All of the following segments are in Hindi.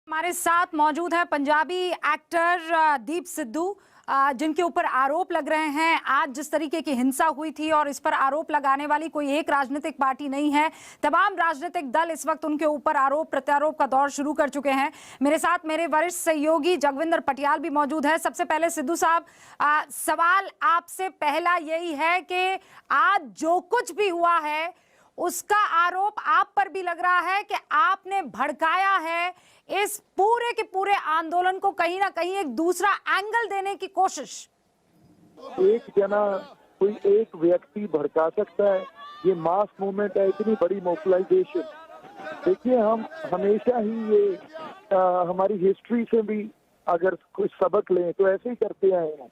हमारे साथ मौजूद है पंजाबी एक्टर दीप सिद्धू, जिनके ऊपर आरोप लग रहे हैं। आज जिस तरीके की हिंसा हुई थी और इस पर आरोप लगाने वाली कोई एक राजनीतिक पार्टी नहीं है, तमाम राजनीतिक दल इस वक्त उनके ऊपर आरोप प्रत्यारोप का दौर शुरू कर चुके हैं। मेरे साथ मेरे वरिष्ठ सहयोगी जगविंदर पटियाल भी मौजूद है। सबसे पहले सिद्धू साहब, सवाल आपसे पहला यही है कि आज जो कुछ भी हुआ है उसका आरोप आप पर भी लग रहा है कि आपने भड़काया है इस पूरे के पूरे आंदोलन को, कहीं ना कहीं एक दूसरा एंगल देने की कोशिश। एक जना, कोई एक व्यक्ति भड़का सकता है? ये मास मूवमेंट है, इतनी बड़ी मोबिलाइजेशन। देखिए, हम हमेशा ही ये हमारी हिस्ट्री से भी अगर कुछ सबक लें तो ऐसे ही करते आए हैं।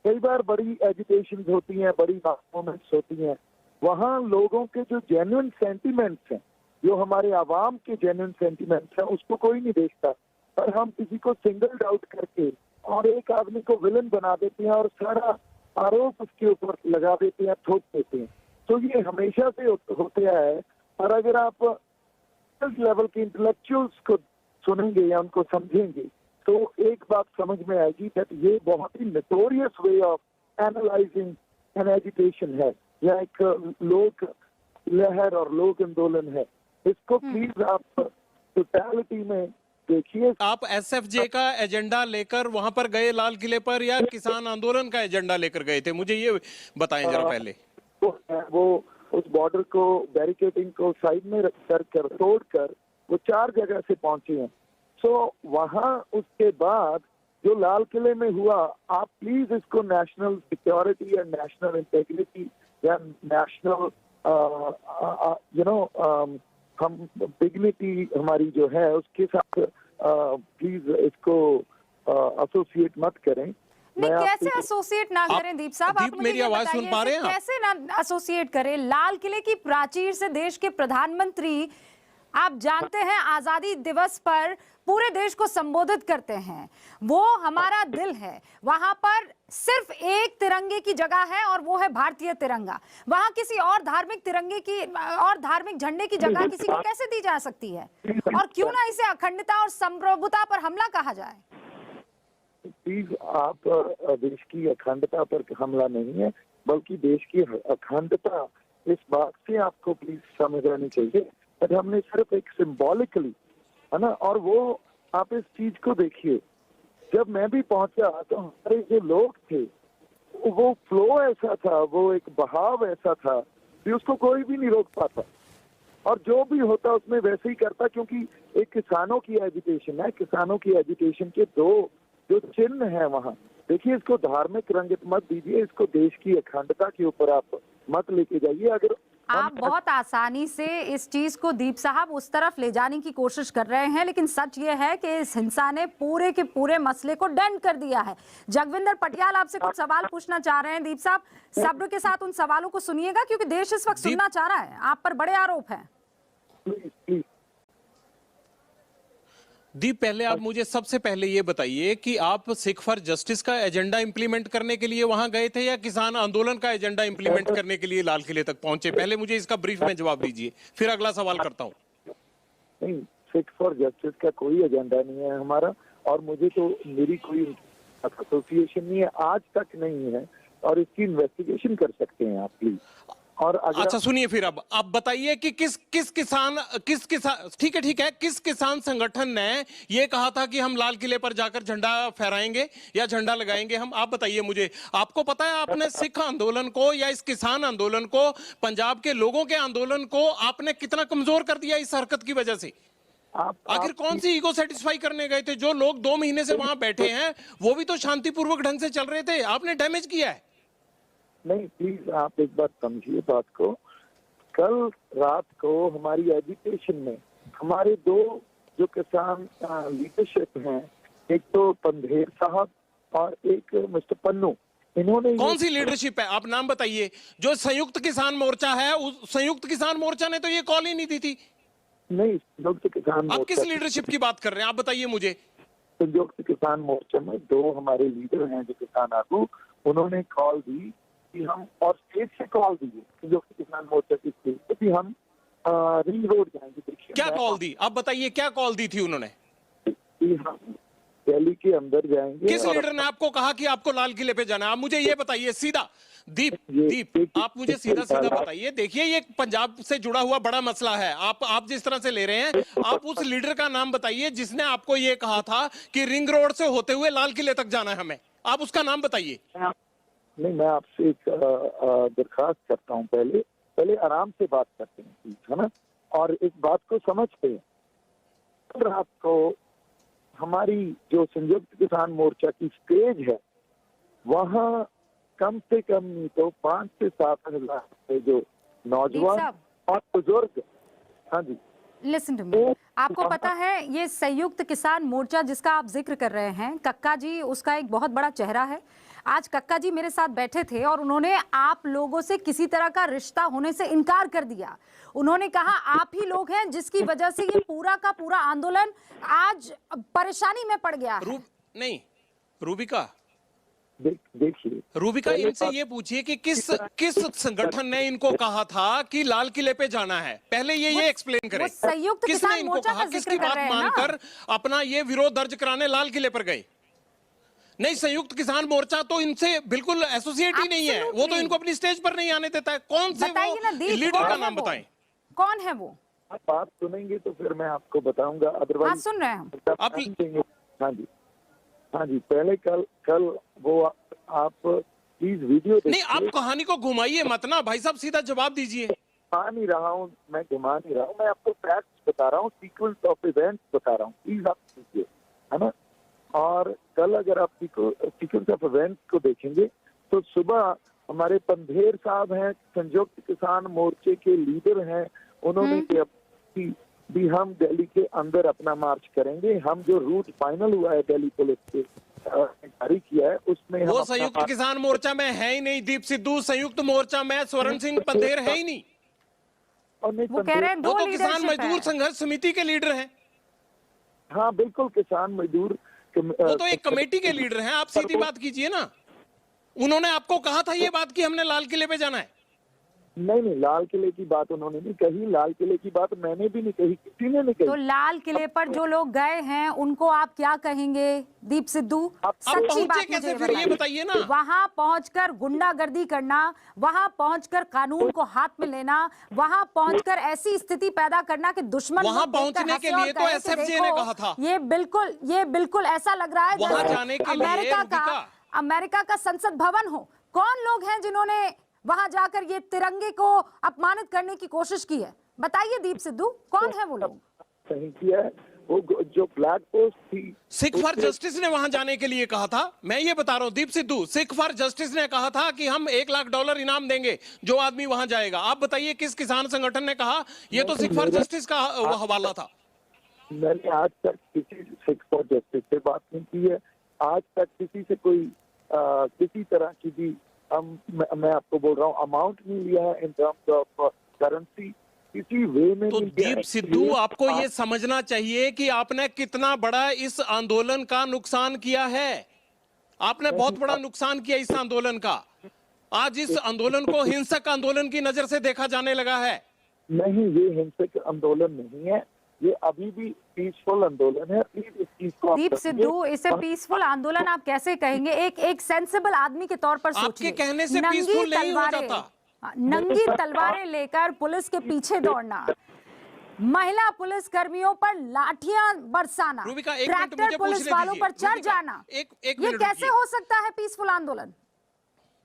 कई बार बड़ी एजिटेशन होती हैं, बड़ी मास मूवमेंट्स होती हैं, वहाँ लोगों के जो जेन्युइन सेंटिमेंट्स हैं, जो हमारे आवाम के जेन्युइन सेंटिमेंट्स हैं, उसको कोई नहीं देखता। पर हम किसी को सिंगल आउट करके और एक आदमी को विलन बना देते हैं और सारा आरोप उसके ऊपर लगा देते हैं, थोप देते हैं। तो ये हमेशा से होते आया है। और अगर आप लेवल के इंटेलेक्चुअल्स को सुनेंगे या उनको समझेंगे तो एक बात समझ में आएगी कि ये बहुत ही notorious way of analysing an agitation है, या एक लोक लहर और लोक आंदोलन है। इसको प्लीज आप टोटलिटी में देखिए। आप एसएफजे का एजेंडा लेकर वहां पर गए लाल किले पर, या किसान आंदोलन का एजेंडा लेकर गए थे? मुझे ये बताएं जरा पहले। वो उस बॉर्डर को, बैरिकेडिंग को साइड में कर तोड़कर वो 4 जगह से पहुंचे हैं। सो वहां उसके बाद जो लाल किले में हुआ, आप प्लीज इसको नेशनल सिक्योरिटी या नेशनल इंटेग्रिटी या नेशनल हम डिग्निटी हमारी जो है उसके साथ प्लीज इसको एसोसिएट मत करें। नहीं, कैसे एसोसिएट ना करें दीप साहब? आप मुझे मेरी आवाज सुन पा रहे हैं? कैसे ना एसोसिएट करें? लाल किले की प्राचीर से देश के प्रधानमंत्री, आप जानते हैं, आजादी दिवस पर पूरे देश को संबोधित करते हैं। वो हमारा दिल है। वहां पर सिर्फ एक तिरंगे की जगह है और वो है भारतीय तिरंगा। वहां किसी और धार्मिक तिरंगे की और धार्मिक झंडे की जगह किसी को कैसे दी जा सकती है? और क्यों ना इसे अखंडता और संप्रभुता पर हमला कहा जाए? प्लीज, आप देश की अखंडता पर हमला नहीं है, बल्कि देश की अखंडता इस बात से आपको प्लीज समझ आनी चाहिए। पर हमने सिर्फ एक सिंबॉलिकली, है ना, और वो आप इस चीज को देखिए। जब मैं भी पहुंचा तो हमारे जो लोग थे, वो फ्लो ऐसा था, वो एक बहाव ऐसा था कि उसको कोई भी नहीं रोक पाता। और जो भी होता उसमें वैसे ही करता, क्योंकि एक किसानों की एजिटेशन है। किसानों की एजिटेशन के 2 जो चिन्ह है वहाँ, देखिए, इसको धार्मिक रंगत मत दीजिए, इसको देश की अखंडता के ऊपर आप मत लेके जाइए। अगर आप बहुत आसानी से इस चीज को दीप साहब उस तरफ ले जाने की कोशिश कर रहे हैं, लेकिन सच ये है कि इस हिंसा ने पूरे के पूरे मसले को डेंट कर दिया है। जगविंदर पटियाल आपसे कुछ सवाल पूछना चाह रहे हैं। दीप साहब, सब्र के साथ उन सवालों को सुनिएगा, क्योंकि देश इस वक्त सुनना चाह रहा है। आप पर बड़े आरोप हैं। दीप, पहले आप मुझे सबसे पहले ये बताइए कि आप सिख फॉर जस्टिस का एजेंडा इंप्लीमेंट करने के लिए वहां गए थे, या किसान आंदोलन का एजेंडा इंप्लीमेंट करने के लिए लाल किले तक पहुंचे? पहले मुझे इसका ब्रीफ में जवाब दीजिए, फिर अगला सवाल करता हूं। नहीं, सिख फॉर जस्टिस का कोई एजेंडा नहीं है हमारा, और मुझे तो मेरी कोई एसोसिएशन नहीं है, आज तक नहीं है, और इसकी इन्वेस्टिगेशन कर सकते हैं आप प्लीज। और अच्छा सुनिए, फिर अब आप बताइए कि किस किसान ठीक है, किस किसान संगठन ने ये कहा था कि हम लाल किले पर जाकर झंडा फहराएंगे या झंडा लगाएंगे? हम, आप बताइए मुझे। आपको पता है आपने सिख आंदोलन को या इस किसान आंदोलन को, पंजाब के लोगों के आंदोलन को आपने कितना कमजोर कर दिया इस हरकत की वजह से? आखिर कौन सी ईगो सेटिस्फाई करने गए थे? जो लोग 2 महीने से वहां बैठे हैं वो भी तो शांतिपूर्वक ढंग से चल रहे थे, आपने डैमेज किया है। नहीं, प्लीज आप एक बात समझिए बात को। कल रात को हमारी एजुकेशन में हमारे 2 जो किसान लीडरशिप हैं, एक तो पंधेर साहब और एक मिस्टर पन्नू, इन्होंने कौन सी लीडरशिप है? आप नाम बताइए। जो संयुक्त किसान मोर्चा है, उस संयुक्त किसान मोर्चा ने तो ये कॉल ही नहीं दी थी। नहीं, संयुक्त किसान मोर्चा, आप किस लीडरशिप की बात कर रहे हैं? आप बताइए मुझे। संयुक्त किसान मोर्चा में 2 हमारे लीडर हैं जो किसान आगू, उन्होंने कॉल दी कि हम, और स्टेट से कॉल दी संयुक्त किसान मोर्चा की स्टेट से, हम रिंग रोड जाएंगे। देखिए, क्या कॉल दी? आप बताइए क्या कॉल दी थी उन्होंने? अभी हम दिल्ली के अंदर जाएंगे। किस और लीडर ने आपको कहा कि आपको लाल किले पे जाना है? आप मुझे ये बताइए सीधा। दीप ये- दीप आप मुझे सीधा सीधा हालात- बताइए। देखिए ये पंजाब से जुड़ा हुआ बड़ा मसला है। आप जिस तरह से ले रहे हैं, आप उस लीडर का नाम बताइए जिसने आपको ये कहा था कि रिंग रोड से होते हुए लाल किले तक जाना है हमें। आप उसका नाम बताइए। नहीं, मैं आपसे एक दरखास्त करता हूँ, पहले आराम से बात करते हैं प्लीज, है ना, और इस बात को समझते हैं। कल रात को हमारी जो संयुक्त किसान मोर्चा की स्टेज है, वहाँ कम से कम नहीं तो 5 से 7 हजार से जो नौजवान साहब। और बुजुर्ग, हाँ जी, लिसन टू मी, आपको पता है ये संयुक्त किसान मोर्चा जिसका आप जिक्र कर रहे हैं, कक्का जी उसका एक बहुत बड़ा चेहरा है। आज कक्का जी मेरे साथ बैठे थे और उन्होंने आप लोगों से किसी तरह का रिश्ता होने से इनकार कर दिया। उन्होंने कहा आप ही लोग हैं जिसकी वजह से ये पूरा का पूरा आंदोलन आज परेशानी में पड़ गया है। नहीं रूबिका, देखिए रूबिका इनसे ये पूछिए कि किस संगठन ने इनको कहा था कि लाल किले पे जाना है? पहले ये एक्सप्लेन करें। संयुक्त किसने किसान इनको मोर्चा कहा? का जिक्र किसकी कर बात रहे हैं ना? मानकर अपना ये विरोध दर्ज कराने लाल किले पर गए? नहीं, संयुक्त किसान मोर्चा तो इनसे बिल्कुल एसोसिएट ही नहीं है। वो तो इनको अपनी स्टेज पर नहीं आने देता है। कौन से बताइए ना वो दीप, लीडर कौन का है नाम वो? बताएं। कौन है वो? आप बात सुनेंगे तो फिर मैं आपको बताऊंगा, हाँ अदरवाइज सुन रहे हैं हम। आप देंगे। हाँ जी, हाँ जी, पहले कल वो आप प्लीज वीडियो नहीं, आप कहानी को घुमाइए मत ना भाई साहब, सीधा जवाब दीजिए। घुमा नहीं रहा हूँ, मैं घुमा नहीं रहा हूँ, मैं आपको फैक्ट्स बता रहा हूँ, सीक्वेंस ऑफ इवेंट्स बता रहा हूँ, प्लीज आप सुनिए, है ना। और कल अगर आप सीक्वेंस ऑफ इवेंट्स को देखेंगे तो सुबह हमारे पंधेर साहब हैं, संयुक्त किसान मोर्चे के लीडर हैं, उन्होंने भी हम दिल्ली के अंदर अपना मार्च करेंगे। हम जो रूट फाइनल हुआ है दिल्ली पुलिस के जारी किया है उसमें वो हम संयुक्त किसान मोर्चा में है ही नहीं दीप सिद्धू। संयुक्त मोर्चा में स्वर्ण सिंह पंधेर है ही नहीं। वो कह रहे हैं वो दो तो किसान लीडरशिप मजदूर है। संघर्ष समिति के लीडर हैं। हाँ बिल्कुल, किसान मजदूर वो तो एक कमेटी के लीडर हैं। आप सीधी बात कीजिए ना। उन्होंने आपको कहा था ये बात कि हमने लाल किले पे जाना है? नहीं, लाल किले की बात उन्होंने नहीं कही, लाल किले की बात मैंने भी नहीं कही, किसी ने नहीं तो कही। लाल किले पर जो लोग गए हैं उनको आप क्या कहेंगे दीप सिद्धू? सच्ची पहुंचे बात कैसे मुझे फिर ये बताइए ना। वहां पहुंचकर गुंडागर्दी करना, वहां पहुंचकर कानून को हाथ में लेना, वहां पहुंचकर ऐसी स्थिति पैदा करना कि दुश्मन वहां लोग देखकर पहुंचने हंसे के और लिए तो कहे कि SFJ ने देखो, कहा था। ये बिल्कुल ऐसा लग रहा है वहां जैसे जाने के लिए अमेरिका का संसद भवन हो। कौन लोग हैं जिन्होंने वहां जाकर ये तिरंगे को अपमानित करने की कोशिश की है? बताइए दीप सिद्धू, कौन है वो लोग? सही किया है, वो जो फ्लैग पोस्ट थी, सिख फॉर जस्टिस ने वहां जाने के लिए कहा था। मैं ये बता रहा हूं दीप सिद्धू, सिख फॉर जस्टिस ने कहा था कि हम $1 लाख इनाम देंगे जो आदमी वहां जाएगा। आप बताइए किस किसान संगठन ने कहा? ये तो सिख फॉर जस्टिस का हवाला था। मैंने आज तक किसी सिख फॉर जस्टिस से बात नहीं की है, आज तक किसी से कोई किसी तरह की भी मैं आपको बोल रहा हूँ अमाउंट नहीं लिया है इन टर्म्स ऑफ करेंसी, किसी वे में तो नहीं लिया दीप है। सिद्धू आपको ये समझना चाहिए कि आपने कितना बड़ा इस आंदोलन का नुकसान किया है। आपने बहुत बड़ा नुकसान किया इस आंदोलन का। आज इस आंदोलन को हिंसक आंदोलन की नजर से देखा जाने लगा है। नहीं, ये हिंसक आंदोलन नहीं है, ये अभी भी पीसफुल आंदोलन है। प्लीज इस चीज को आप दीप समझिए। सिद्धू, इसे पीसफुल आंदोलन आप कैसे कहेंगे? एक सेंसिबल आदमी के तौर पर सोचिए। आपके कहने से नंगी पीसफुल नहीं हो तलवारें- जाता। नंगी तलवारें लेकर पुलिस के पीछे दौड़ना, महिला पुलिस कर्मियों पर लाठियां बरसाना, रूबिका, एक मिनट मुझे ट्रैक्टर पुलिस पूछने वालों दीजिए। पर चढ़ रूबिका, जाना, एक ये मिनट कैसे रुकिए। हो सकता है पीसफुल आंदोलन?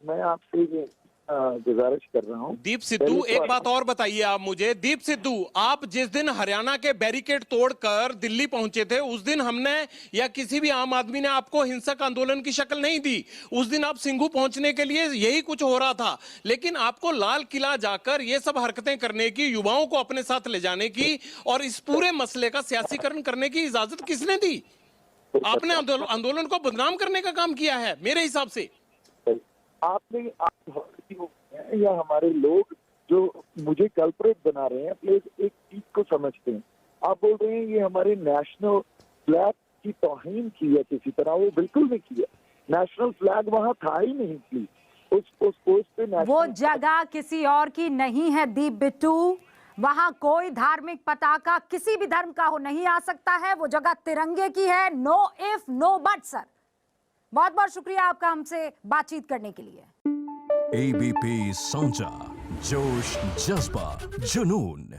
मैं आपसे ये गुजारिश कर रहा हूँ। दीप सिद्धू एक बात और बताइए आप मुझे। दीप सिद्धू, आप जिस दिन हरियाणा के बैरिकेड तोड़कर दिल्ली पहुंचे थे उस दिन हमने या किसी भी आम आदमी ने आपको हिंसक आंदोलन की शक्ल नहीं दी। उस दिन आप सिंघू पहुंचने के लिए यही कुछ हो रहा था, लेकिन आपको लाल किला जाकर ये सब हरकतें करने की, युवाओं को अपने साथ ले जाने की और इस पूरे मसले का सियासीकरण करने की इजाजत किसने दी? आपने आंदोलन को बदनाम करने का काम किया है मेरे हिसाब से। आपने या हमारे लोग जो मुझे कल्प्रेट बना रहे हैं, प्लीज एक चीज को समझते हैं। आप बोल रहे हैं ये हमारे नेशनल फ्लैग की तौहीन की है किसी तरह, वो बिल्कुल नहीं किया। नेशनल फ्लैग वहाँ था ही नहीं, प्लीज उस पोस्ट पे वो जगह किसी और की नहीं है दीप बिट्टू। वहां कोई धार्मिक पताका किसी भी धर्म का हो नहीं आ सकता है। वो जगह तिरंगे की है। No if no but sir. बहुत बहुत शुक्रिया आपका हमसे बातचीत करने के लिए। ABP Sonja, जोश जज्बा जुनून।